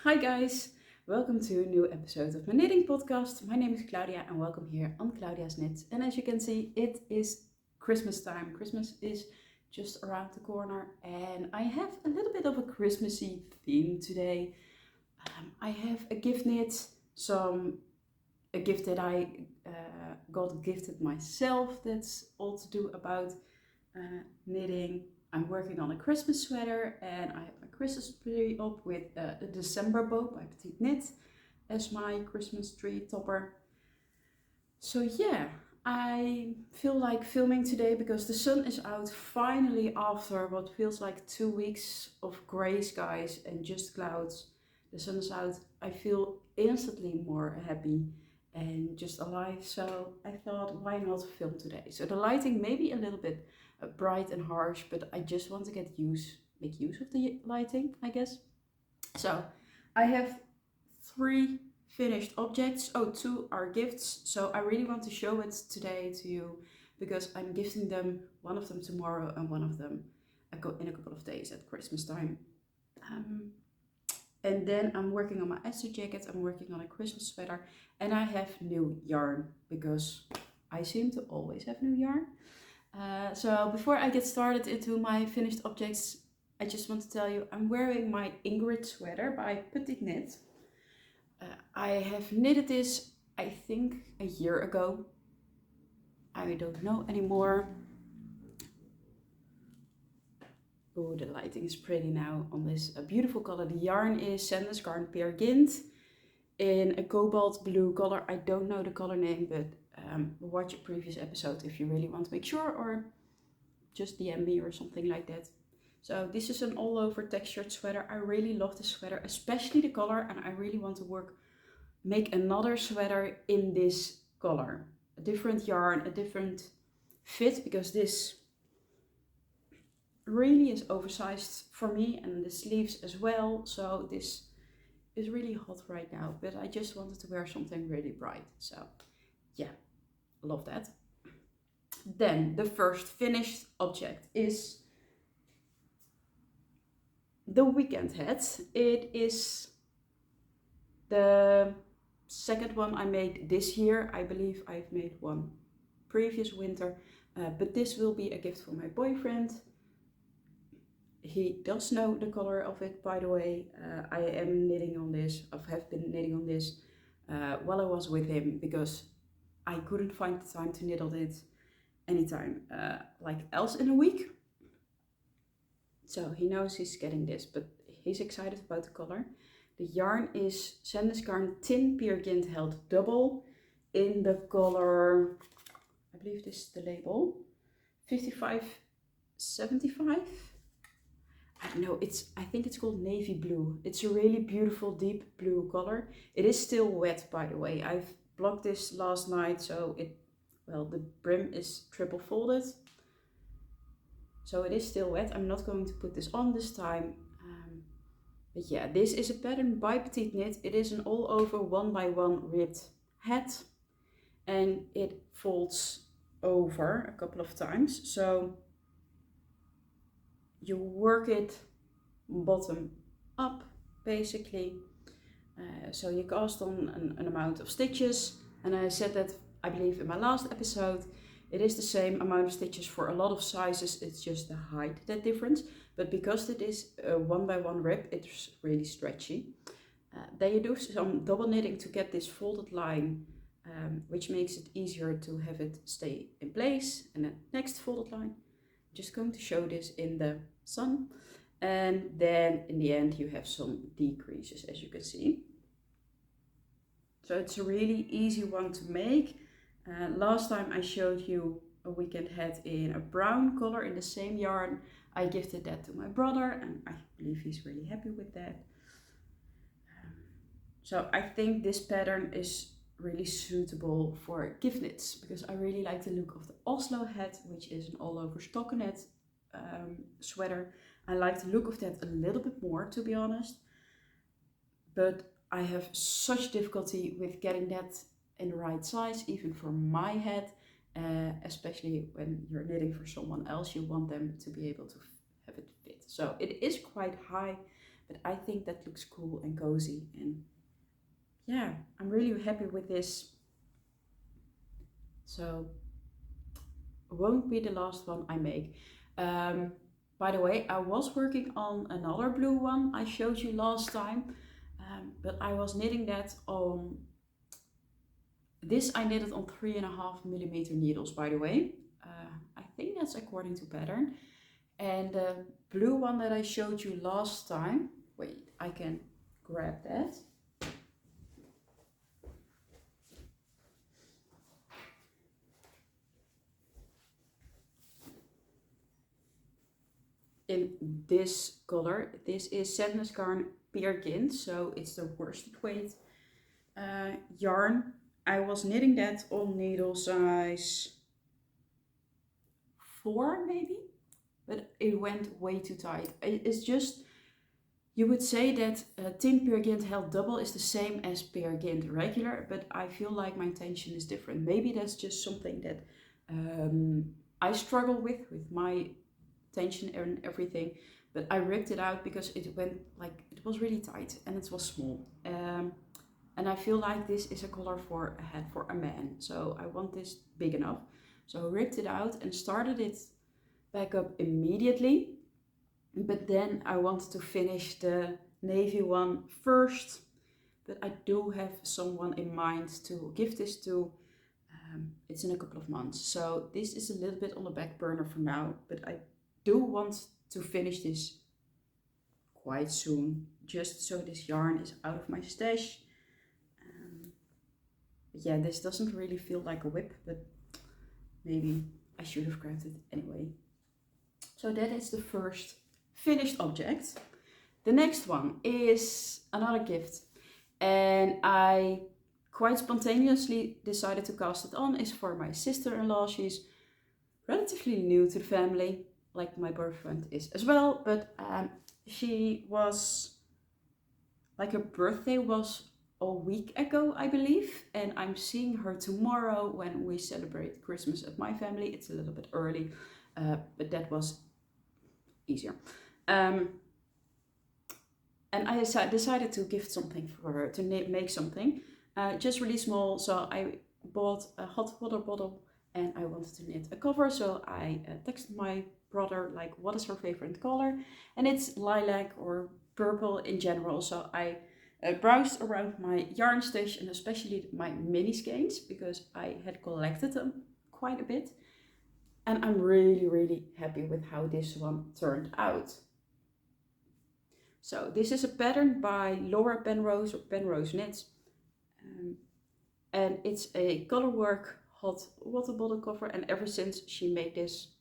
Hi guys, welcome to a new episode of my knitting podcast. My name is Claudia and welcome here on Claudia's Knits. And as you can see, it is Christmas time. Christmas is just around the corner and I have a little bit of a Christmassy theme today. I have a gift knit, a gift that I got gifted myself that's all to do about knitting. I'm working on a Christmas sweater and I have my Christmas tree up with a December bow by Petiteknit as my Christmas tree topper. So yeah, I feel like filming today because the sun is out finally after what feels like 2 weeks of grey skies and just clouds. The sun is out. I feel instantly more happy and just alive. So I thought, why not film today? So the lighting may be a little bit bright and harsh, but I just want to make use of the lighting, I guess. So I have 3 finished objects. Oh, 2 are gifts. So I really want to show it today to you because I'm gifting them, one of them tomorrow and one of them in a couple of days at Christmas time. And then I'm working on my Esther Jacket, I'm working on a Christmas sweater, and I have new yarn because I seem to always have new yarn. So before I get started into my finished objects, I just want to tell you I'm wearing my Ingrid sweater by Petiteknit. I have knitted this, I think, a year ago. I don't know anymore. Oh, the lighting is pretty now on this beautiful color. The yarn is Sandnes Garn Gynt in a cobalt blue color. I don't know the color name, but watch a previous episode if you really want to make sure, or just DM me or something like that. So this is an all over textured sweater. I really love this sweater, especially the color, and I really want to make another sweater in this color. A different yarn, a different fit, because this really is oversized for me, and the sleeves as well. So this is really hot right now, but I just wanted to wear something really bright. So yeah, love that. Then the first finished object is the weekend hat. It is the second one I made this year. I believe I've made one previous winter, but this will be a gift for my boyfriend. He does know the color of it, by the way. I am knitting on this, I have been knitting on this while I was with him because I couldn't find the time to knit on it anytime like else in a week. So he knows he's getting this, but he's excited about the color. The yarn is Sandnes Garn Tynn Gynt held double in the color, I believe this is the label, 5575. I don't know, I think it's called navy blue. It's a really beautiful deep blue color. It is still wet, by the way. I've blocked this last night, so the brim is triple folded. So it is still wet. I'm not going to put this on this time. But yeah, this is a pattern by Petiteknit. It is an all over 1x1 ribbed hat. And it folds over a couple of times. So you work it bottom up, basically. So you cast on an amount of stitches, and I said that, I believe, in my last episode. It is the same amount of stitches for a lot of sizes, it's just the height that difference. But because it is a 1x1 rib, it's really stretchy. Then you do some double knitting to get this folded line, which makes it easier to have it stay in place. And then next folded line. I'm just going to show this in the sun. And then in the end you have some decreases, as you can see. So it's a really easy one to make. Last time I showed you a weekend hat in a brown color in the same yarn. I gifted that to my brother and I believe he's really happy with that. So I think this pattern is really suitable for gift knits because I really like the look of the Oslo hat, which is an all over stockinette sweater. I like the look of that a little bit more, to be honest, but I have such difficulty with getting that in the right size, even for my head, especially when you're knitting for someone else. You want them to be able to have it fit. So it is quite high, but I think that looks cool and cozy, and yeah, I'm really happy with this. So it won't be the last one I make. By the way, I was working on another blue one I showed you last time, but I was knitting that on, this I knitted on 3.5mm needles, by the way. I think that's according to pattern. And the blue one that I showed you last time, wait, I can grab that. In this color, this is Sandnes Garn Pure Gynt, so it's the worsted weight yarn. I was knitting that on needle size 4 maybe, but it went way too tight. It's just, you would say that Tynn Pure Gynt held double is the same as Pure Gynt regular, but I feel like my tension is different. Maybe that's just something that I struggle with my tension and everything, but I ripped it out because it went like, it was really tight and it was small. And I feel like this is a color for a hat for a man, so I want this big enough. So I ripped it out and started it back up immediately, but then I wanted to finish the navy one first, but I do have someone in mind to give this to. It's in a couple of months, so this is a little bit on the back burner for now, but I do want to finish this quite soon, just so this yarn is out of my stash. Yeah, this doesn't really feel like a whip, but maybe I should have grabbed it anyway. So that is the first finished object. The next one is another gift, and I quite spontaneously decided to cast it on. Is for my sister-in-law. She's relatively new to the family, like my boyfriend is as well, but she was, like, her birthday was a week ago, I believe, and I'm seeing her tomorrow when we celebrate Christmas at my family. It's a little bit early, but that was easier. And I decided to gift something for her, to make something, just really small. So I bought a hot water bottle and I wanted to knit a cover. So I texted my brother, like, what is her favorite color? And it's lilac or purple in general. So I browsed around my yarn stash, and especially my mini skeins, because I had collected them quite a bit. And I'm really, really happy with how this one turned out. So this is a pattern by Laura Penrose or Penrose Knits. And it's a colorwork hot water bottle cover, and ever since she made this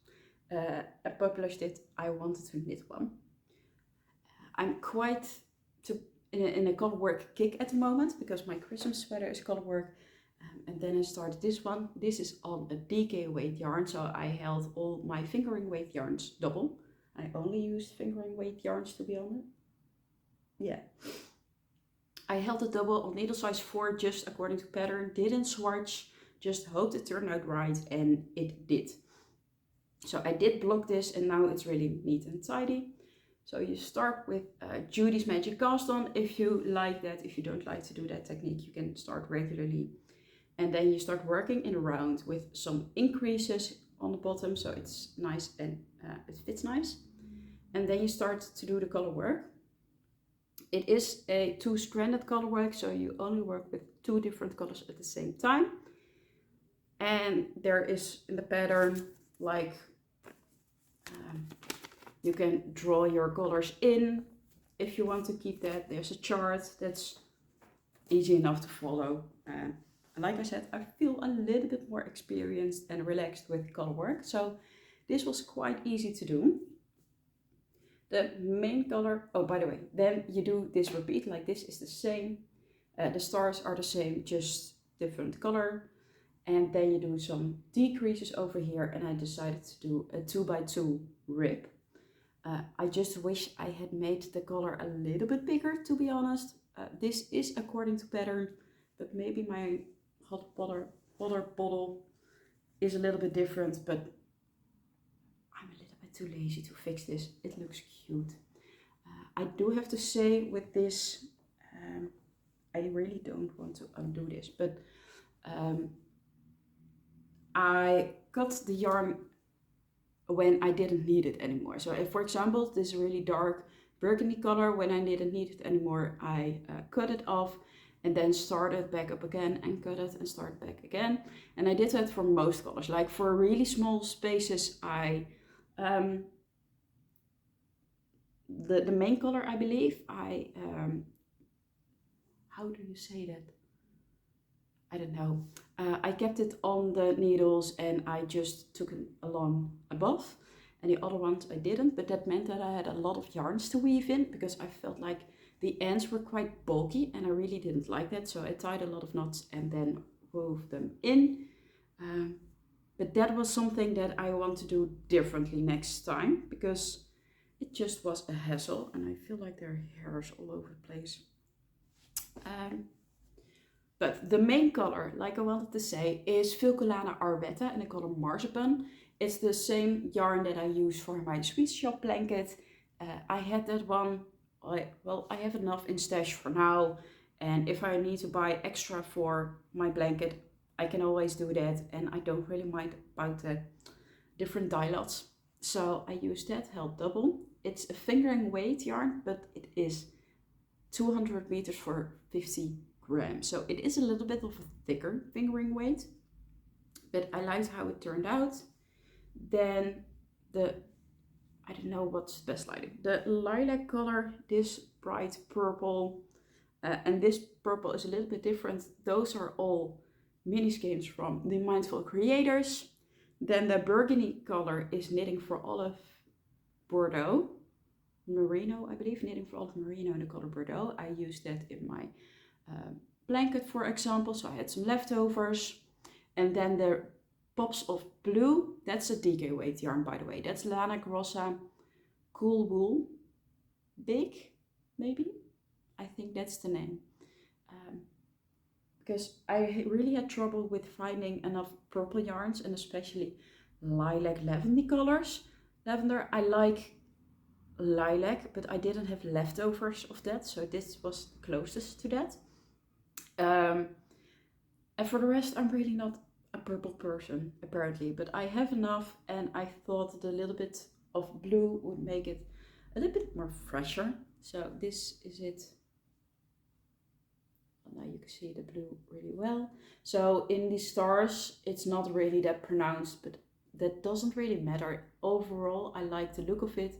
and published it, I wanted to knit one. I'm quite in a colorwork kick at the moment, because my Christmas sweater is colorwork, and then I started this one. This is on a DK weight yarn, so I held all my fingering weight yarns double. I only used fingering weight yarns, to be honest. Yeah, I held it double on needle size 4, just according to pattern. Didn't swatch, just hoped it turned out right, and it did. So I did block this, and now it's really neat and tidy. So you start with Judy's Magic Cast On, if you like that. If you don't like to do that technique, you can start regularly. And then you start working in a round with some increases on the bottom, so it's nice and it fits nice. And then you start to do the color work. It is a 2-stranded color work, so you only work with 2 different colors at the same time. And there is in the pattern, like, you can draw your colors in if you want to keep that. There's a chart that's easy enough to follow. And like I said, I feel a little bit more experienced and relaxed with color work, so this was quite easy to do. The main color, oh, by the way, then you do this repeat, like this is the same. The stars are the same, just different color. And then you do some decreases over here, and I decided to do a 2x2 rib. I just wish I had made the color a little bit bigger, to be honest. This is according to pattern, but maybe my hot water bottle is a little bit different, but I'm a little bit too lazy to fix this. It looks cute. I do have to say with this, I really don't want to undo this, but I cut the yarn when I didn't need it anymore. So if, for example, this really dark burgundy color, when I didn't need it anymore, I cut it off and then started back up again and cut it and start back again. And I did that for most colors. Like for really small spaces, I the main color, I believe, I how do you say that? I don't know. I kept it on the needles and I just took it along above, and the other ones I didn't, but that meant that I had a lot of yarns to weave in because I felt like the ends were quite bulky and I really didn't like that. So I tied a lot of knots and then wove them in. But that was something that I want to do differently next time because it just was a hassle and I feel like there are hairs all over the place. But the main color, like I wanted to say, is Filcolana Arwetta in the color Marzipan. It's the same yarn that I use for my Sweet Shop blanket. I had that one, I have enough in stash for now. And if I need to buy extra for my blanket, I can always do that. And I don't really mind about the different dye lots. So I use that, held double. It's a fingering weight yarn, but it is 200 meters for 50 grams. So it is a little bit of a thicker fingering weight, but I liked how it turned out. Then I don't know what's best lighting. The lilac color, this bright purple, and this purple is a little bit different. Those are all mini skeins from the Mindful Creators. Then the burgundy color is Knitting for Olive Bordeaux. Merino, I believe, Knitting for Olive Merino in the color Bordeaux. I used that in my blanket, for example, so I had some leftovers. And then the Pops of Blue, that's a DK weight yarn, by the way. That's Lana Grossa Cool Wool Big, maybe? I think that's the name. Because I really had trouble with finding enough purple yarns, and especially lilac lavender. I like lilac, but I didn't have leftovers of that, so this was closest to that. And for the rest, I'm really not a purple person, apparently, but I have enough, and I thought that a little bit of blue would make it a little bit more fresher. So this is it. Now you can see the blue really well. So in the stars, it's not really that pronounced, but that doesn't really matter. Overall, I like the look of it,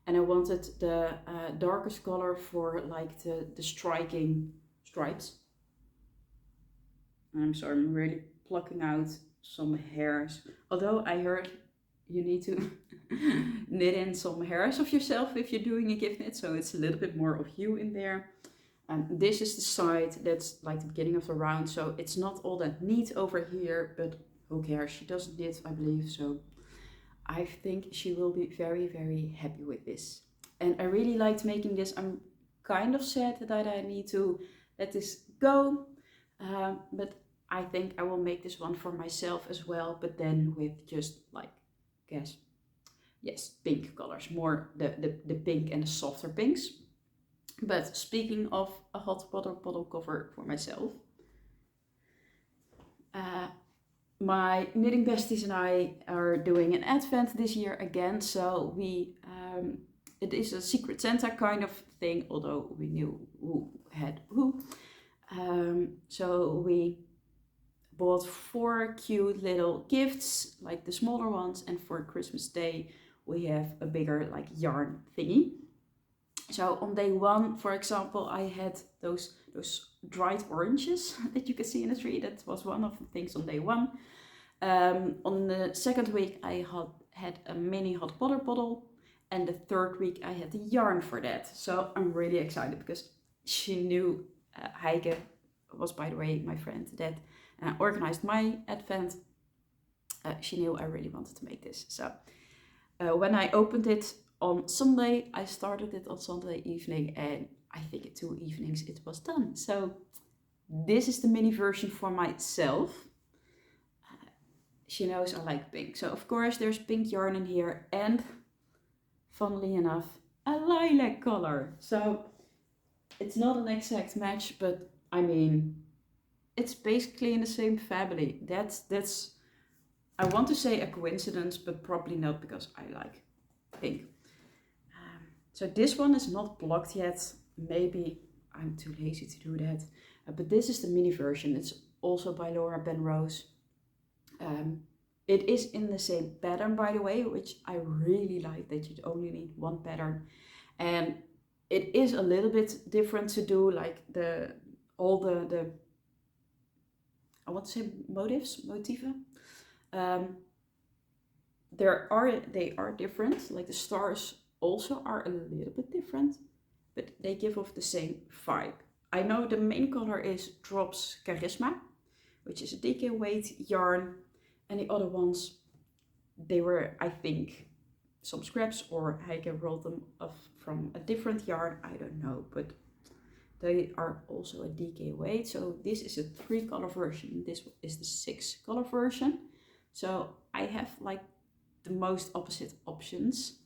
and I wanted the darkest color for like the striking stripes. I'm sorry, I'm really plucking out some hairs. Although I heard you need to knit in some hairs of yourself if you're doing a gift knit, so it's a little bit more of you in there. And this is the side that's like the beginning of the round, so it's not all that neat over here, but who cares? She doesn't knit, I believe, so I think she will be very, very happy with this. And I really liked making this. I'm kind of sad that I need to let this go, but I think I will make this one for myself as well, but then with just like, pink colors, more the pink and the softer pinks. But speaking of a hot bottle cover for myself, my knitting besties and I are doing an advent this year again. So it is a Secret Santa kind of thing, although we knew who had who. So we bought 4 cute little gifts, like the smaller ones, and for Christmas Day we have a bigger like yarn thingy. So on day 1, for example, I had those dried oranges that you can see in the tree. That was one of the things on day 1. On the 2nd week I had a mini hot water bottle, and the 3rd week I had the yarn for that. So I'm really excited because she knew, Heike was, by the way, my friend that organized my advent. She knew I really wanted to make this. So when I opened it on Sunday, I started it on Sunday evening, and I think in 2 evenings it was done. So this is the mini version for myself. She knows I like pink, so of course there's pink yarn in here, and funnily enough, a lilac color. So it's not an exact match, but I mean, it's basically in the same family. That's I want to say a coincidence, but probably not, because I like pink. So this one is not blocked yet. Maybe I'm too lazy to do that. But this is the mini version. It's also by Penrose. It is in the same pattern, by the way, which I really like, that you only need one pattern. And it is a little bit different to do, like all the I want to say motiven. They are different, like the stars also are a little bit different, but they give off the same vibe. I know the main color is Drops Karisma, which is a DK weight yarn, and the other ones, they were, I think, some scraps, or Heike rolled them off from a different yarn, I don't know, but they are also a DK weight. So this is a 3-color version, this is the 6-color version. So I have like the most opposite options,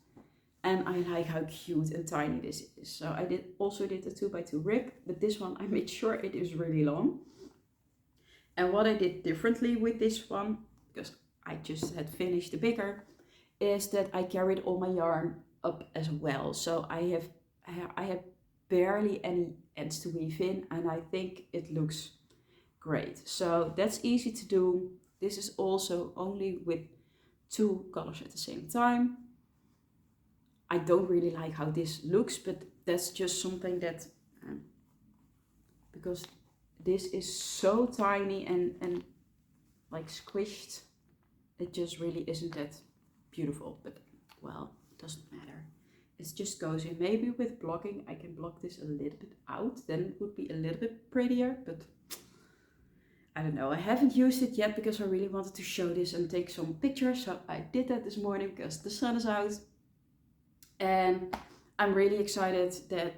and I like how cute and tiny this is. So I also did the 2x2 rib, but this one I made sure it is really long. And what I did differently with this one, because I just had finished the bigger, is that I carried all my yarn up as well. So I have barely any ends to weave in, and I think it looks great. So that's easy to do. This is also only with 2 colors at the same time. I don't really like how this looks, but that's just something that, because this is so tiny and like squished, it just really isn't that beautiful. But well, it doesn't matter. It just goes in. Maybe with blocking I can block this a little bit out, then it would be a little bit prettier, but I don't know. I haven't used it yet because I really wanted to show this and take some pictures. So I did that this morning because the sun is out. And I'm really excited that,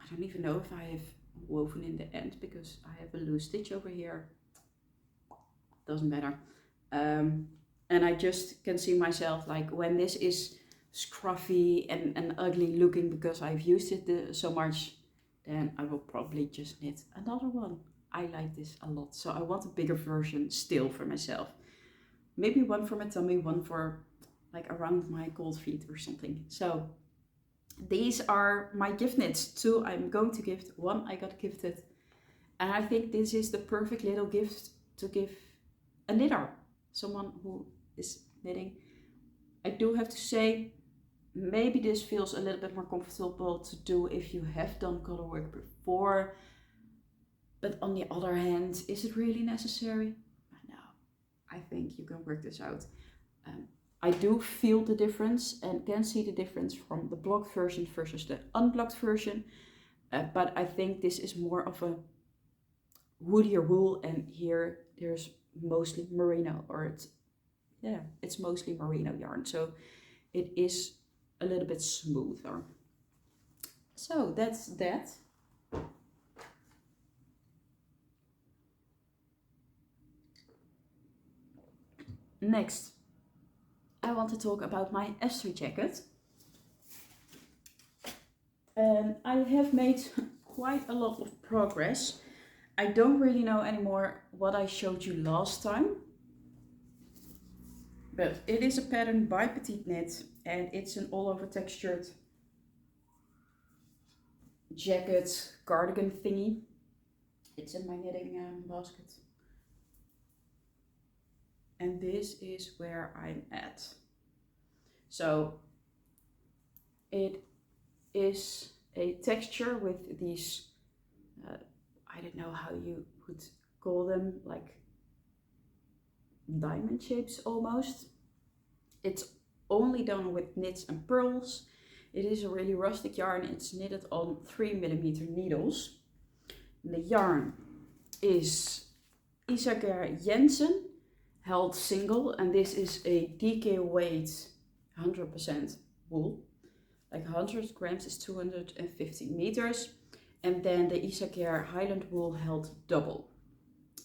I don't even know if I have woven in the end, because I have a loose stitch over here. Doesn't matter. And I just can see myself, like, when this is scruffy and ugly looking because I've used it so much, then I will probably just knit another one. I like this a lot, so I want a bigger version still for myself. Maybe one for my tummy, one for like around my cold feet or something. So these are my gift knits. 2 I'm going to gift, 1 I got gifted. And I think this is the perfect little gift to give a knitter, someone who is knitting. I do have to say, maybe this feels a little bit more comfortable to do if you have done color work before. But on the other hand, is it really necessary? No, I think you can work this out. I do feel the difference and can see the difference from the blocked version versus the unblocked version. But I think this is more of a woodier wool, and here there's mostly merino, or it's mostly merino yarn. So it is a little bit smoother. So that's that. Next, I want to talk about my Esther jacket. And I have made quite a lot of progress. I don't really know anymore what I showed you last time. But it is a pattern by Petiteknit, and it's an all over textured jacket cardigan thingy. It's in my knitting basket. And this is where I'm at. So it is a texture with these, I don't know how you would call them, like diamond shapes almost. It's only done with knits and pearls. It is a really rustic yarn. It's knitted on 3mm needles. The yarn is Isager Jensen, held single, and this is a DK weight 100% wool. Like 100 grams is 250 meters. And then the Isager Highland wool held double.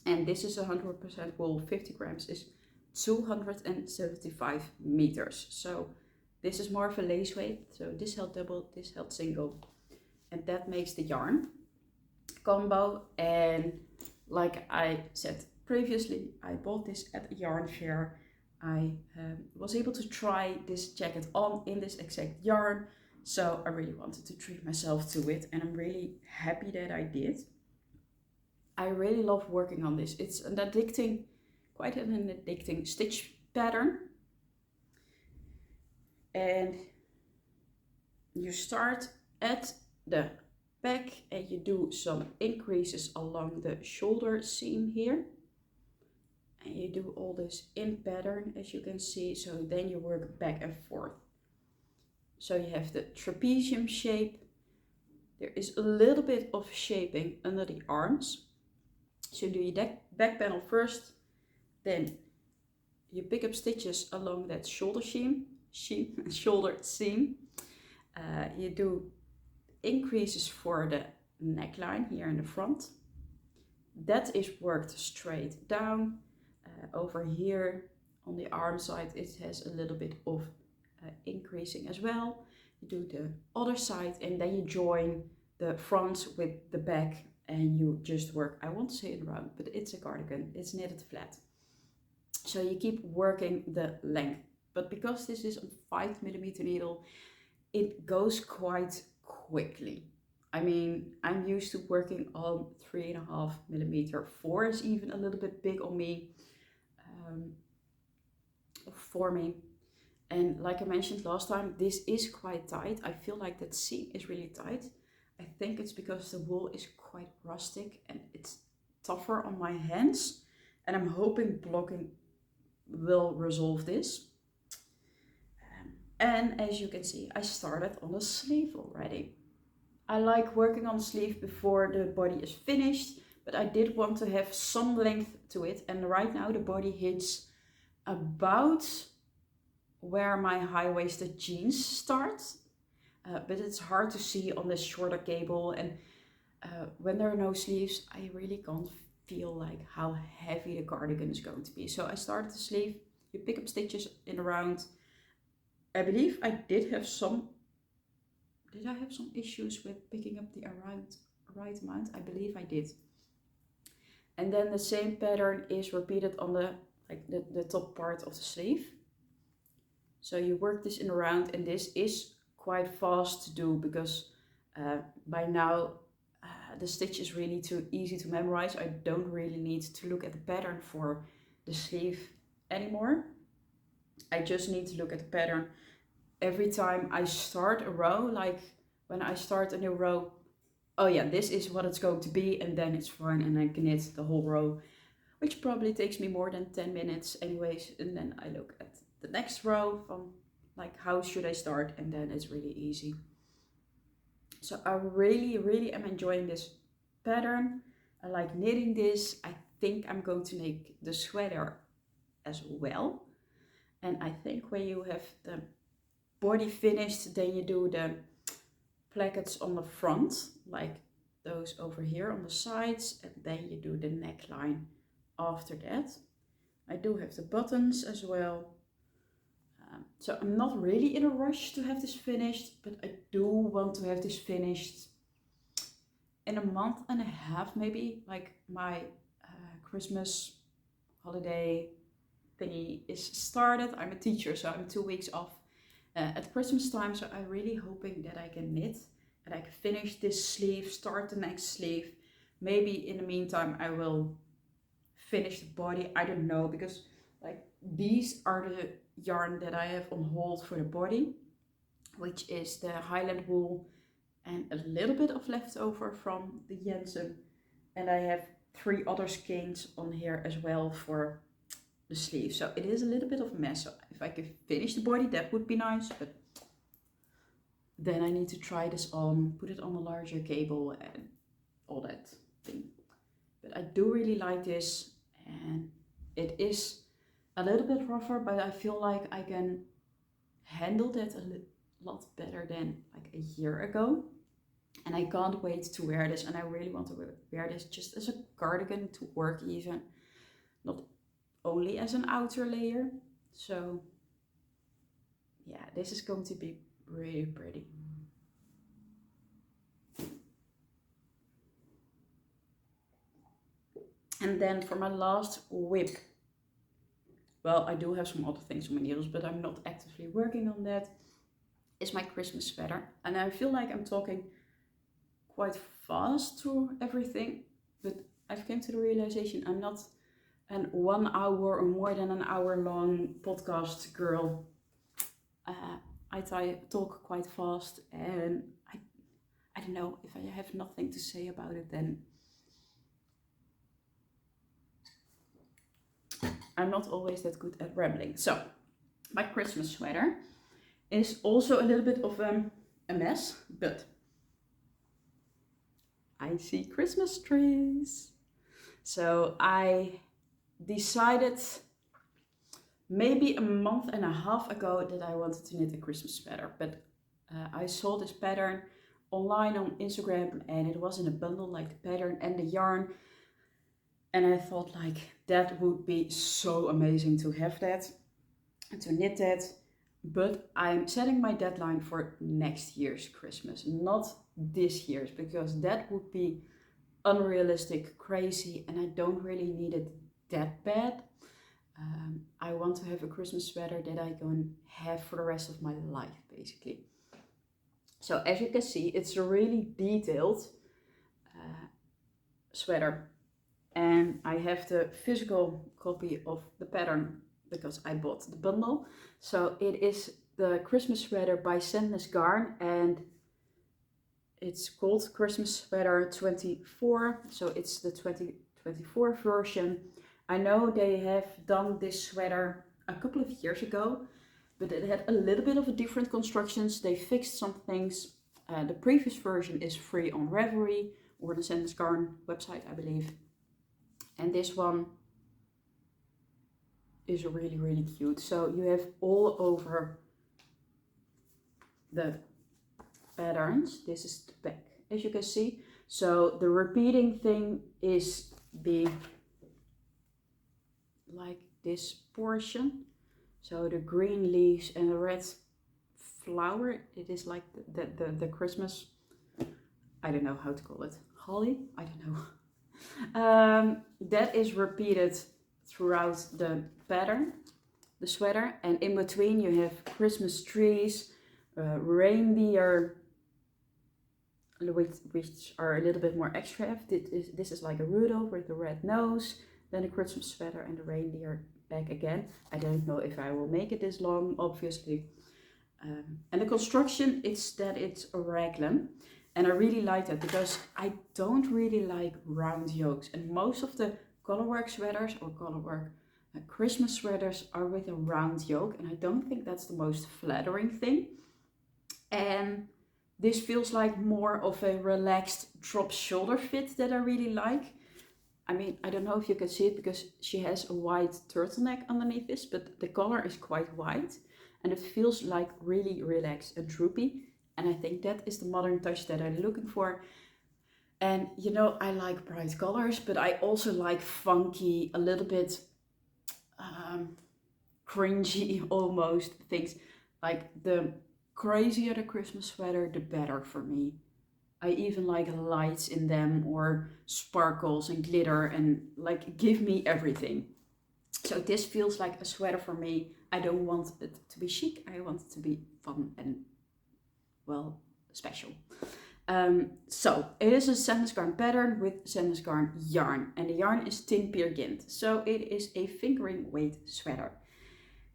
And this is 100% wool, 50 grams is 275 meters. So This is more of a lace weight, so this held double, this held single, and that makes the yarn combo. And like I said previously, I bought this at a yarn fair. I was able to try this jacket on in this exact yarn, so I really wanted to treat myself to it, and I'm really happy that I did. I really love working on this. It's an addicting, quite an addicting stitch pattern. And you start at the back and you do some increases along the shoulder seam here. And you do all this in pattern, as you can see. So then you work back and forth. So you have the trapezium shape. There is a little bit of shaping under the arms. So you do your back panel first, then you pick up stitches along that shoulder seam. Shoulder seam. You do increases for the neckline here in the front. That is worked straight down. Over here on the arm side it has a little bit of increasing as well. You do the other side and then you join the front with the back and you just work, I won't say it round, but it's a cardigan, it's knitted flat. So you keep working the length. But because this is a 5mm needle, it goes quite quickly. I mean, I'm used to working on 3.5mm. 4 is even a little bit big on me, for me. And like I mentioned last time, this is quite tight. I feel like that seam is really tight. I think it's because the wool is quite rustic and it's tougher on my hands. And I'm hoping blocking will resolve this. And as you can see, I started on the sleeve already. I like working on the sleeve before the body is finished, but I did want to have some length to it. And right now the body hits about where my high-waisted jeans start. But it's hard to see on this shorter cable. And when there are no sleeves, I really can't feel like how heavy the cardigan is going to be. So I started the sleeve, you pick up stitches in around. I believe I did have some issues with picking up the right amount? I believe I did. And then the same pattern is repeated on the top part of the sleeve. So you work this in a round, and this is quite fast to do because by now the stitch is really too easy to memorize. I don't really need to look at the pattern for the sleeve anymore. I just need to look at the pattern every time I start a row. Like when I start a new row, oh yeah, this is what it's going to be, and then it's fine, and I can knit the whole row, which probably takes me more than 10 minutes anyways. And then I look at the next row from like how should I start, and then it's really easy. So I really am enjoying this pattern. I like knitting this. I think I'm going to make the sweater as well. And I think when you have the body finished, then you do the plackets on the front, like those over here on the sides, and then you do the neckline after that. I do have the buttons as well. So I'm not really in a rush to have this finished, but I do want to have this finished in a month and a half, maybe. Like my Christmas holiday thingy is started. I'm a teacher, so I'm 2 weeks off at Christmas time. So I'm really hoping that I can knit and I can finish this sleeve, start the next sleeve. Maybe in the meantime I will finish the body. I don't know, because like these are the yarn that I have on hold for the body, which is the Highland wool and a little bit of leftover from the Jensen. And I have 3 other skeins on here as well for the sleeve. So it is a little bit of a mess. So if I could finish the body, that would be nice, but then I need to try this on, put it on a larger cable and all that thing. But I do really like this, and it is a little bit rougher, but I feel like I can handle that a lot better than like a year ago. And I can't wait to wear this, and I really want to wear this just as a cardigan to work, even not only as an outer layer. So yeah, this is going to be really pretty. And then for my last whip, well, I do have some other things on my needles, but I'm not actively working on that, is my Christmas sweater. And I feel like I'm talking quite fast through everything, but I've came to the realization I'm not an 1 hour or more than an hour long podcast girl. I talk quite fast, and I don't know, if I have nothing to say about it, then I'm not always that good at rambling. So my Christmas sweater is also a little bit of a mess, but I see Christmas trees. So I decided maybe a month and a half ago that I wanted to knit a Christmas sweater, but I saw this pattern online on Instagram, and it was in a bundle, like the pattern and the yarn, and I thought like that would be so amazing to have that and to knit that. But I'm setting my deadline for next year's Christmas, not this year's, because that would be unrealistic, crazy, and I don't really need it that bad. I want to have a Christmas sweater that I can have for the rest of my life, basically. So as you can see, it's a really detailed sweater, and I have the physical copy of the pattern because I bought the bundle. So it is the Christmas sweater by Sandnes Garn, and it's called Christmas Sweater 24, so it's the 2024 version. I know they have done this sweater a couple of years ago, but it had a little bit of a different constructions. They fixed some things. The previous version is free on Ravelry or the Sandnes Garn website, I believe. And this one is really, really cute. So you have all over the patterns. This is the back, as you can see. So the repeating thing is the like this portion. So the green leaves and the red flower. It is like the Christmas, I don't know how to call it, holly, I don't know. That is repeated throughout the pattern, the sweater, and in between you have Christmas trees, reindeer, which are a little bit more extra. This is like a Rudolph with the red nose, then a Christmas sweater and the reindeer back again. I don't know if I will make it this long, obviously. And the construction is that it's a raglan, and I really like that because I don't really like round yokes, and most of the colorwork sweaters or colorwork Christmas sweaters are with a round yoke, and I don't think that's the most flattering thing. And this feels like more of a relaxed drop shoulder fit that I really like. I mean, I don't know if you can see it because she has a white turtleneck underneath this, but the color is quite white and it feels like really relaxed and droopy. And I think that is the modern touch that I'm looking for. And you know, I like bright colors, but I also like funky, a little bit cringy almost things. Like the crazier the Christmas sweater, the better for me. I even like lights in them or sparkles and glitter, and like give me everything. So this feels like a sweater for me. I don't want it to be chic, I want it to be fun and, well, special. So it is a Sandnes Garn pattern with Sandnes Garn yarn, and the yarn is Tynn Gynt. So it is a fingering weight sweater.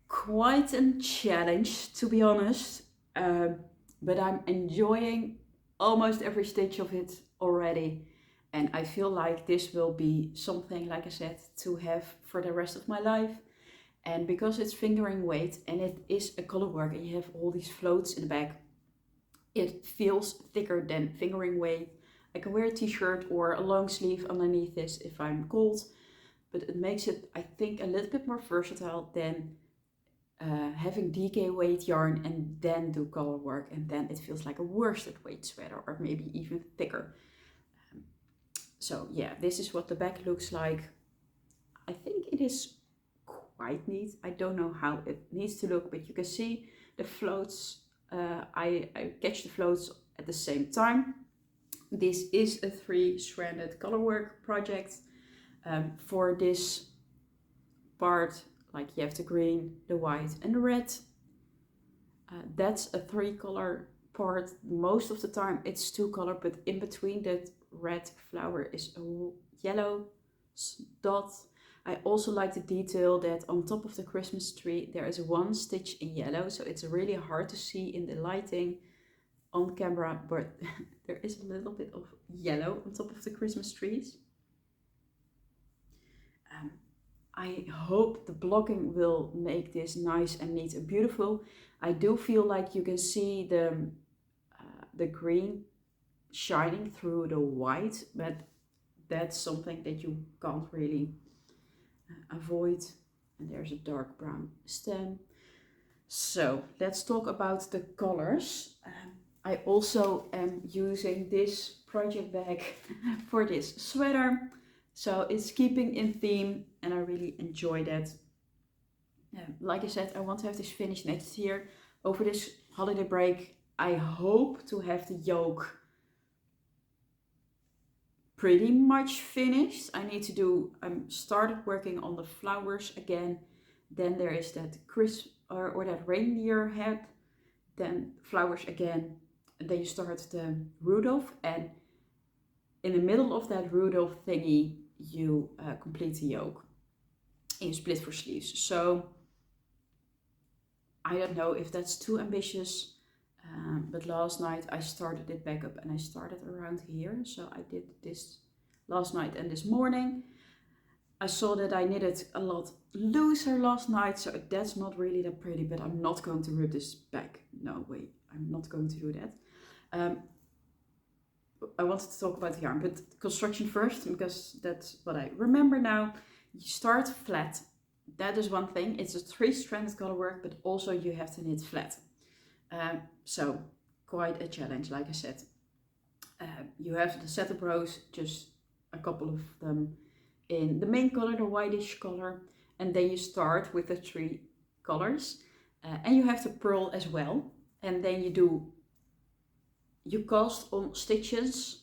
Quite a challenge, to be honest, but I'm enjoying almost every stitch of it already, and I feel like this will be something, like I said, to have for the rest of my life. And because it's fingering weight and it is a color work and you have all these floats in the back, it feels thicker than fingering weight. I can wear a t-shirt or a long sleeve underneath this if I'm cold, but it makes it, I think, a little bit more versatile than having DK weight yarn and then do color work, and then it feels like a worsted weight sweater or maybe even thicker. So yeah, this is what the back looks like. I think it is quite neat. I don't know how it needs to look, but you can see The floats, I catch the floats at the same time. This is a 3-stranded colorwork project. For this part, like you have the green, the white and the red. That's a 3-color part. Most of the time it's 2-color, but in between that red flower is a yellow dot. I also like the detail that on top of the Christmas tree there is 1 stitch in yellow, so it's really hard to see in the lighting on camera, but there is a little bit of yellow on top of the Christmas trees. I hope the blocking will make this nice and neat and beautiful. I do feel like you can see the green shining through the white, but that's something that you can't really avoid. And there's a dark brown stem. So let's talk about the colors. I also am using this project bag for this sweater. So it's keeping in theme and I really enjoy that. Like I said, I want to have this finished next year. Over this holiday break, I hope to have the yoke pretty much finished. I'm started working on the flowers again. Then there is that or that reindeer head. Then flowers again. And then you start the Rudolph, and in the middle of that Rudolph thingy, you complete the yoke in split for sleeves. So I don't know if that's too ambitious, but last night I started it back up and I started around here. So I did this last night and this morning. I saw that I knitted a lot looser last night, so that's not really that pretty, but I'm not going to rip this back. No way, I'm not going to do that. I wanted to talk about the yarn, but construction first, because that's what I remember now. You start flat. That is one thing. It's a 3-stranded colorwork, but also you have to knit flat. So quite a challenge, like I said. You have the setup rows, just a couple of them in the main color, the whitish color, and then you start with the 3 colors, and you have to purl as well, and then you cast on stitches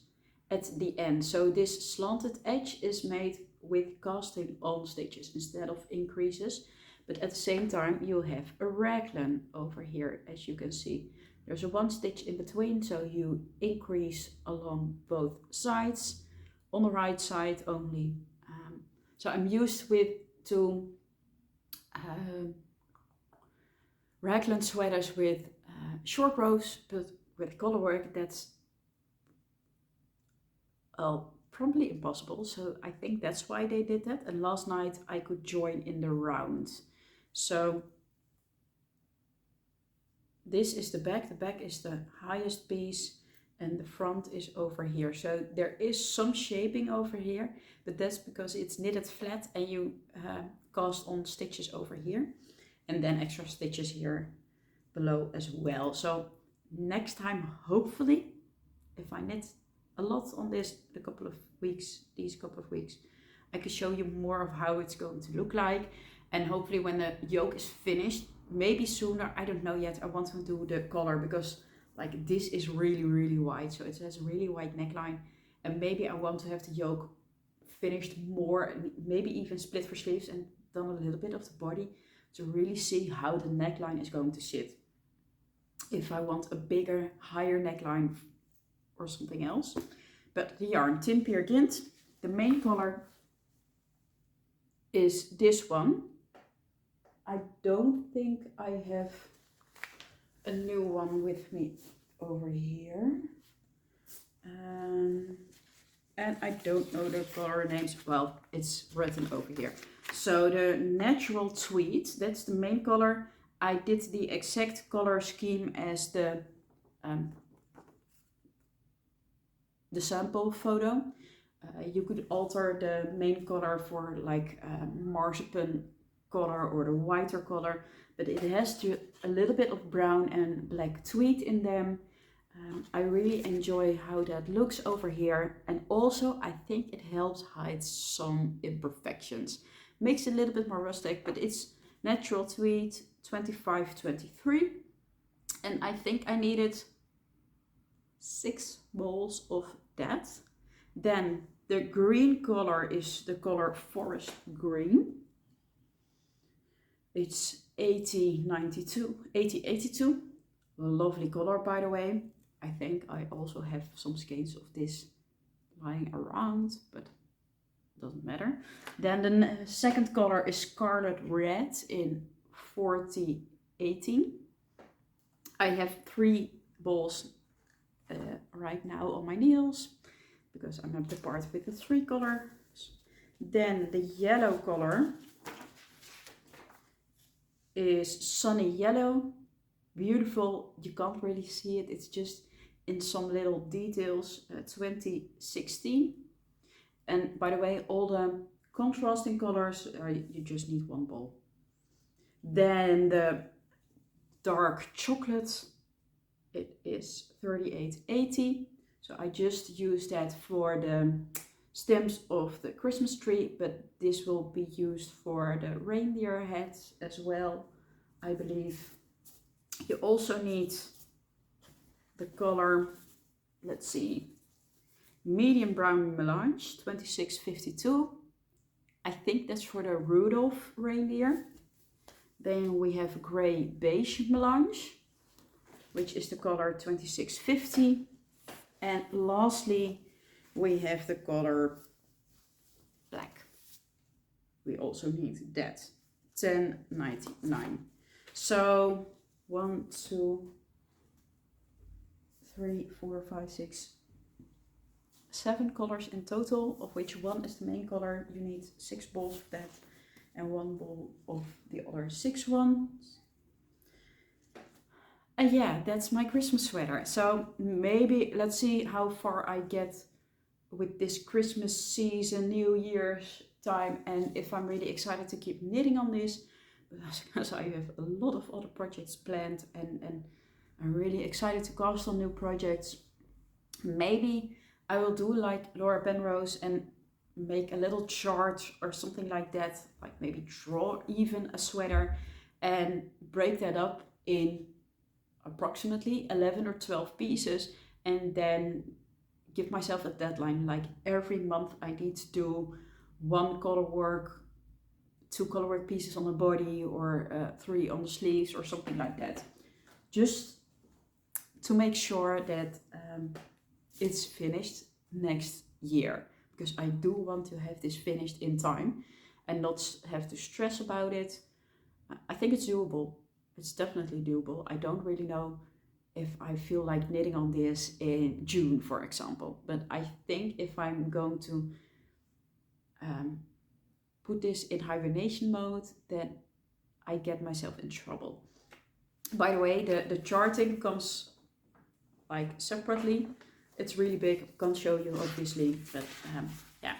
at the end. So this slanted edge is made with casting on stitches instead of increases, but at the same time you have a raglan over here, as you can see. There's a 1 stitch in between, so you increase along both sides, on the right side only. So I'm used to raglan sweaters with short rows, but with colorwork that's probably impossible. So I think that's why they did that. And last night I could join in the round. So this is the back. The back is the highest piece and the front is over here. So there is some shaping over here, but that's because it's knitted flat and you cast on stitches over here and then extra stitches here below as well. So next time, hopefully, if I knit a lot on this these couple of weeks, I can show you more of how it's going to look like. And hopefully when the yoke is finished, maybe sooner, I don't know yet, I want to do the collar, because like this is really, really wide. So it has a really wide neckline, and maybe I want to have the yoke finished more, maybe even split for sleeves and done a little bit of the body to really see how the neckline is going to sit. If I want a bigger, higher neckline or something else. But the yarn, Tynn Gynt, the main color is this one. I don't think I have a new one with me over here. And I don't know the color names. Well, it's written over here. So the natural tweed, that's the main color. I did the exact color scheme as the sample photo. You could alter the main color for like marzipan color or the whiter color, but it has a little bit of brown and black tweed in them. I really enjoy how that looks over here, and also I think it helps hide some imperfections. Makes it a little bit more rustic, but it's natural tweed 25-23. And I think I needed 6 balls of that. Then the green color is the color Forest Green. It's 8082. Lovely color, by the way. I think I also have some skeins of this lying around, but doesn't matter. Then the second color is Scarlet Red in 4018. I have 3 balls right now on my needles because I'm at the part with the 3 colors. Then the yellow color is Sunny Yellow. Beautiful. You can't really see it. It's just in some little details. 2016. And by the way, all the contrasting colors, you just need 1 ball. Then the dark chocolate, it is 3880. So I just use that for the stems of the Christmas tree, but this will be used for the reindeer heads as well, I believe. You also need the color, let's see, medium brown melange, 2652. I think that's for the Rudolph reindeer. Then we have gray beige melange, which is the color 2650. And lastly, we have the color black. We also need that, 1099. So 1, 2, 3, 4, 5, 6, 7 colors in total, of which 1 is the main color. You need 6 balls of that and 1 ball of the other 6 ones. And yeah, that's my Christmas sweater. So maybe let's see how far I get with this Christmas season, New Year's time, and if I'm really excited to keep knitting on this, because I have a lot of other projects planned and I'm really excited to cast on new projects. Maybe I will do like Laura Penrose and make a little chart or something like that, like maybe draw even a sweater and break that up in approximately 11 or 12 pieces, and then give myself a deadline, like every month I need to do 1 color work, 2 color work pieces on the body, or 3 on the sleeves or something like that, just to make sure that it's finished next year, because I do want to have this finished in time and not have to stress about it. I think it's doable. It's definitely doable. I don't really know if I feel like knitting on this in June, for example, but I think if I'm going to put this in hibernation mode, then I get myself in trouble. By the way, the charting comes like separately. It's really big. I can't show you obviously, but yeah.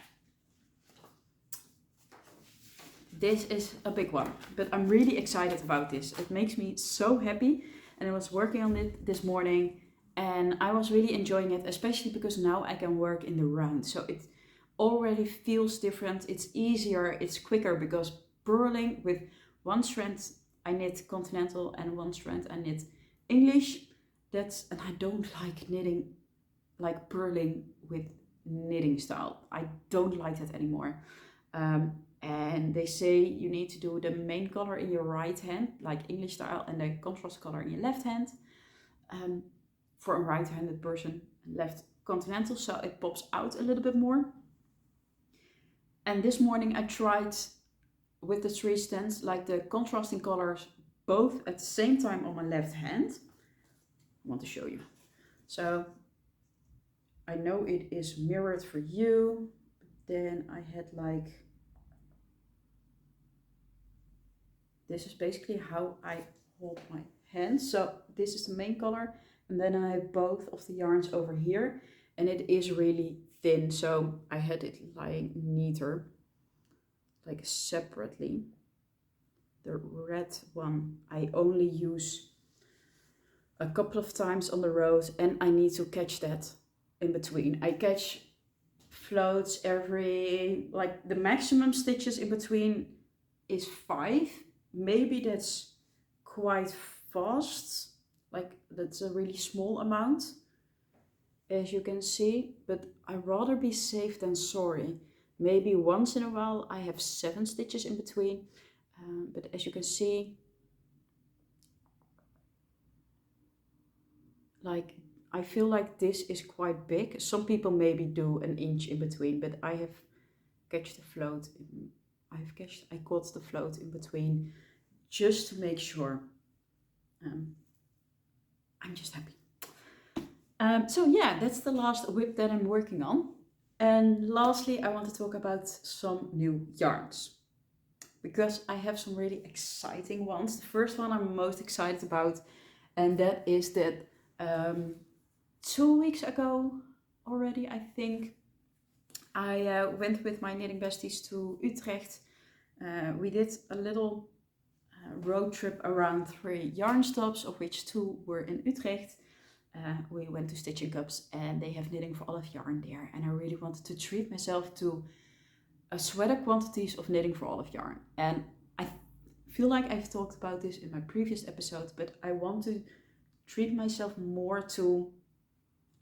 This is a big one, but I'm really excited about this. It makes me so happy, and I was working on it this morning and I was really enjoying it, especially because now I can work in the round. So it already feels different. It's easier, it's quicker, because purling with 1 strand I knit continental and 1 strand I knit English. And I don't like knitting, like purling with knitting style. I don't like that anymore. And they say you need to do the main color in your right hand, like English style, and the contrast color in your left hand. For a right-handed person, left continental, so it pops out a little bit more. And this morning I tried with the 3 stands, like the contrasting colors, both at the same time on my left hand. I want to show you. So I know it is mirrored for you, but then I had like, this is basically how I hold my hand. So this is the main color, and then I have both of the yarns over here, and it is really thin, so I had it lying neater, like separately. The red one I only use a couple of times on the rows, and I need to catch that in between. I catch floats every, like the maximum stitches in between is 5. Maybe that's quite fast, like that's a really small amount, as you can see, but I'd rather be safe than sorry. Maybe once in a while I have 7 stitches in between, but as you can see, like I feel like this is quite big. Some people maybe do an inch in between, but I have catched the float. I caught the float in between just to make sure. I'm just happy. So yeah, that's the last whip that I'm working on. And lastly, I want to talk about some new yarns, because I have some really exciting ones. The first one I'm most excited about, and that is that 2 weeks ago already, I think, I went with my knitting besties to Utrecht. We did a little road trip around 3 yarn stops, of which 2 were in Utrecht. We went to Stitching Cups and they have knitting for Olive yarn there, and I really wanted to treat myself to a sweater quantities of knitting for Olive yarn. And I feel like I've talked about this in my previous episode, but I want to treat myself more to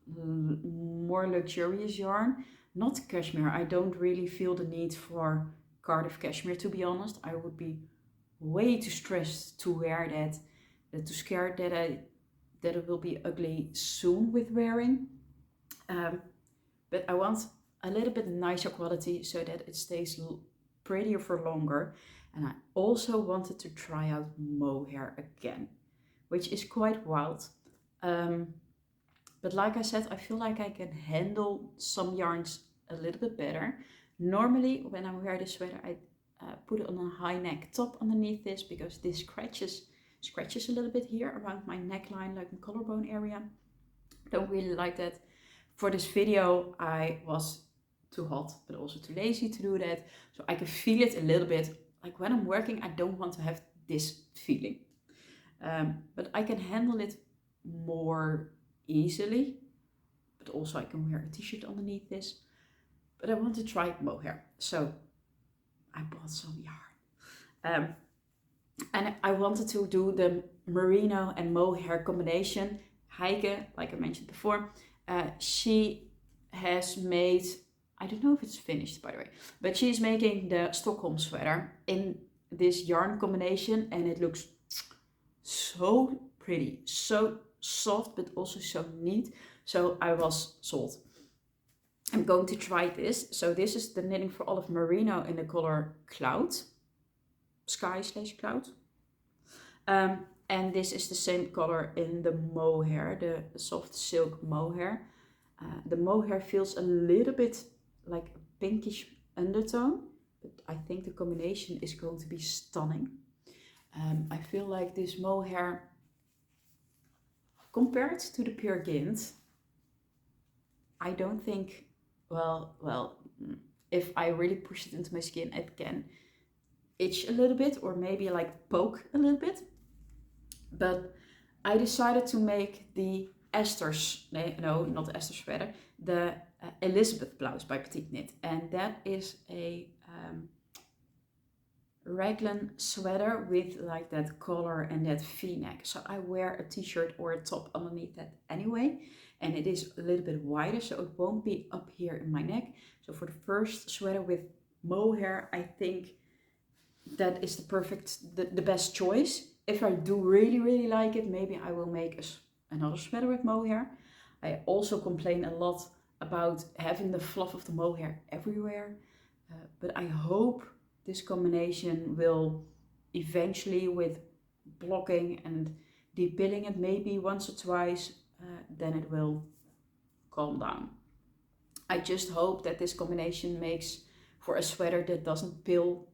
more luxurious yarn, not cashmere. I don't really feel the need for Cardiff cashmere, to be honest. I would be way too stressed to wear that, too scared that it will be ugly soon with wearing. But I want a little bit nicer quality so that it stays prettier for longer. And I also wanted to try out Mohair again, which is quite wild. But like I said, I feel like I can handle some yarns a little bit better. Normally, when I wear this sweater, I put it on a high neck top underneath this, because this scratches a little bit here around my neckline, like my collarbone area. Don't really like that. For this video, I was too hot, but also too lazy to do that. So I can feel it a little bit. Like when I'm working, I don't want to have this feeling. But I can handle it more easily. But also I can wear a t-shirt underneath this. But I want to try Mohair. So I bought some yarn. And I wanted to do the Merino and Mohair combination. Heike, like I mentioned before, she has made, I don't know if it's finished by the way, but she's making the Stockholm sweater in this yarn combination, and it looks so pretty, so soft, but also so neat. So I was sold. I'm going to try this. So this is the knitting for Olive Merino in the color Cloud. Sky/cloud. And this is the same color in the Mohair, the soft silk Mohair. The Mohair feels a little bit like a pinkish undertone, but I think the combination is going to be stunning. I feel like this Mohair, compared to the pure Gynt, I don't think, well, if I really push it into my skin, it can itch a little bit, or maybe like poke a little bit. But I decided to make the Esther's, no, not the Esther sweater, the Elizabeth blouse by Petiteknit, and that is a raglan sweater with like that collar and that v-neck. So I wear a t-shirt or a top underneath that anyway, and it is a little bit wider, so it won't be up here in my neck. So for the first sweater with Mohair, I think that is the best choice. If I do really like it, maybe I will make another sweater with Mohair. I also complain a lot about having the fluff of the Mohair everywhere, but I hope this combination will eventually, with blocking and depilling it maybe once or twice, then it will calm down. I just hope that this combination makes for a sweater that doesn't pill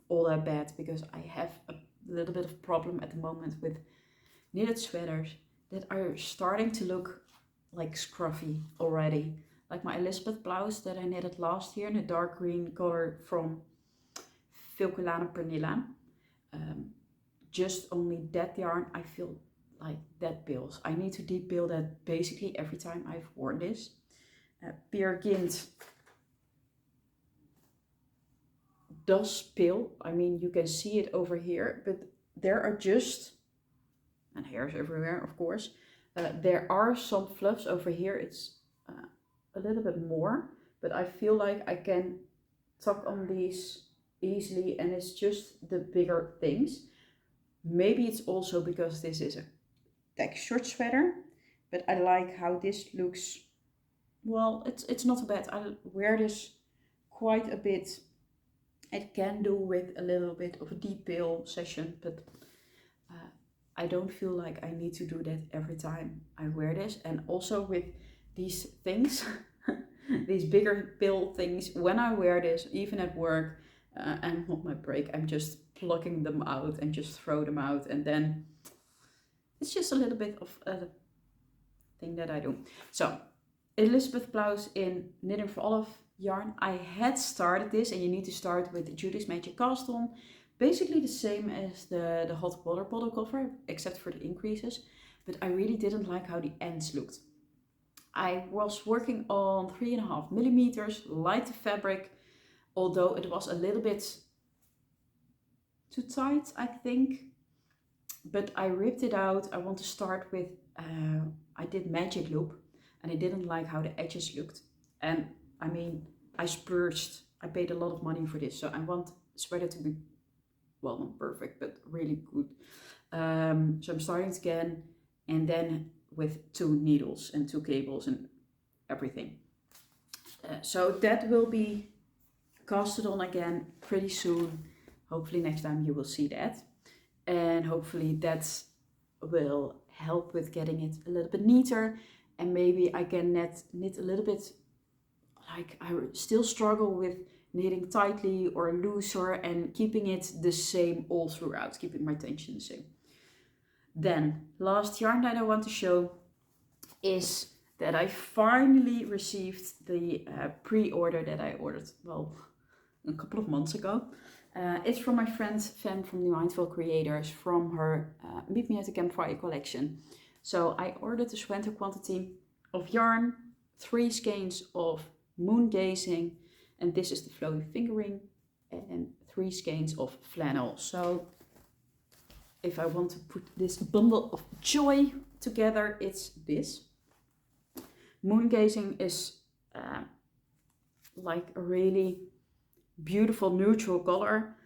all that bad, because I have a little bit of problem at the moment with knitted sweaters that are starting to look like scruffy already. Like my Elizabeth blouse that I knitted last year in a dark green color from Filcolana. Just only that yarn, I feel like that pills. I need to depill that basically every time I've worn this. Pure Gynt does pill. I mean, you can see it over here, but there are just and hairs everywhere, of course. There are some fluffs over here. It's a little bit more, but I feel like I can tuck on these easily, and it's just the bigger things. Maybe it's also because this is a textured sweater, but I like how this looks. Well, it's not bad. I wear this quite a bit. It can do with a little bit of a detail session, but I don't feel like I need to do that every time I wear this. And also with these things, these bigger pill things, when I wear this, even at work and on my break, I'm just plucking them out and just throw them out. And then it's just a little bit of a thing that I do. So Elizabeth blouse in Knitting for Olive yarn. I had started this, and you need to start with Judy's Magic Cast On. Basically the same as the hot water bottle cover, except for the increases. But I really didn't like how the ends looked. I was working on 3.5 millimeters, light fabric, although it was a little bit too tight, I think. But I ripped it out. I want to start with, I did magic loop, and I didn't like how the edges looked. And I mean, I splurged. I paid a lot of money for this, so I want sweater to be, well, not perfect, but really good. So I'm starting again, and then with 2 needles and 2 cables and everything. So that will be casted on again pretty soon. Hopefully next time you will see that. And hopefully that will help with getting it a little bit neater. And maybe I can knit a little bit, like I still struggle with knitting tightly or looser and keeping it the same all throughout, keeping my tension the same. Then last yarn that I want to show is that I finally received the pre-order that I ordered, well, a couple of months ago. It's from my friend Fan from the Mindfulcreators, from her Meet Me at the Campfire collection. So I ordered a winter quantity of yarn, 3 skeins of Moongazing, and this is the Flowy fingering, and 3 skeins of Flannel. So if I want to put this bundle of joy together, it's this. Moongazing is like a really beautiful neutral color.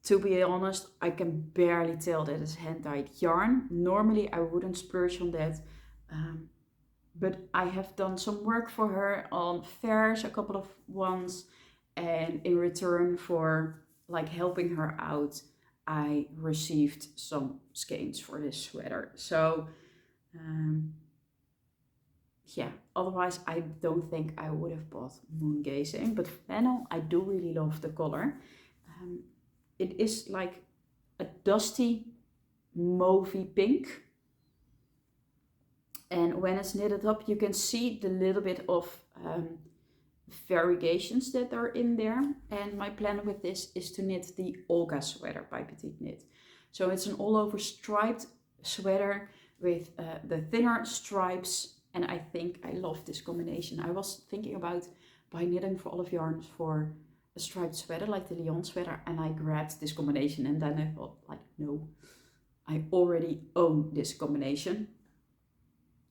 To be honest, I can barely tell that it's hand-dyed yarn. Normally I wouldn't splurge on that, but I have done some work for her on fairs, a couple of ones, and in return for like helping her out, I received some skeins for this sweater. So yeah, otherwise I don't think I would have bought Moongazing, but Flannel, I do really love the color. It is like a dusty mauvey pink, and when it's knitted up you can see the little bit of variegations that are in there. And my plan with this is to knit the Olga sweater by Petiteknit. So it's an all over striped sweater with the thinner stripes, and I think I love this combination. I was thinking about buying Knitting for Olive yarns for a striped sweater like the Lyon sweater, and I grabbed this combination, and then I thought like, no, I already own this combination.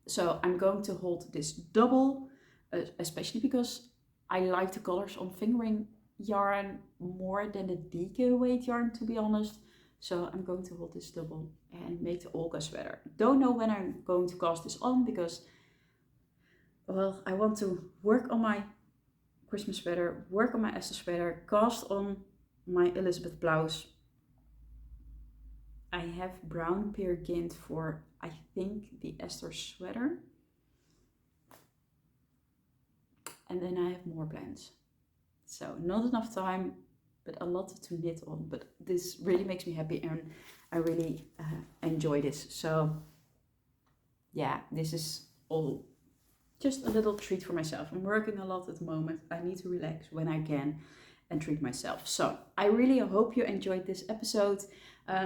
So I'm going to hold this double, especially because I like the colors on fingering yarn more than the DK weight yarn, to be honest. So I'm going to hold this double and make the Olga sweater. Don't know when I'm going to cast this on because, well, I want to work on my Christmas sweater, work on my Esther sweater, cast on my Elizabeth blouse. I have brown pear Gynt for, I think, the Esther sweater. And then I have more plans. So not enough time, but a lot to knit on. But this really makes me happy, and I really enjoy this. So yeah, this is all just a little treat for myself. I'm working a lot at the moment. I need to relax when I can and treat myself. So I really hope you enjoyed this episode.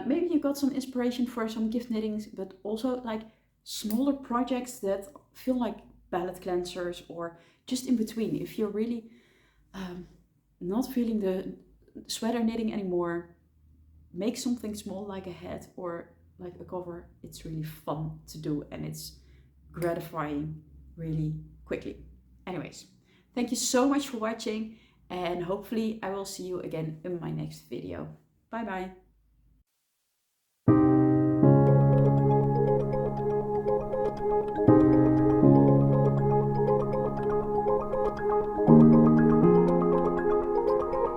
Maybe you got some inspiration for some gift knittings, but also like smaller projects that feel like palette cleansers, or just in between. If you're really not feeling the sweater knitting anymore, make something small like a hat or like a cover, it's really fun to do and it's gratifying really quickly. Anyways, thank you so much for watching, and hopefully I will see you again in my next video. Bye bye.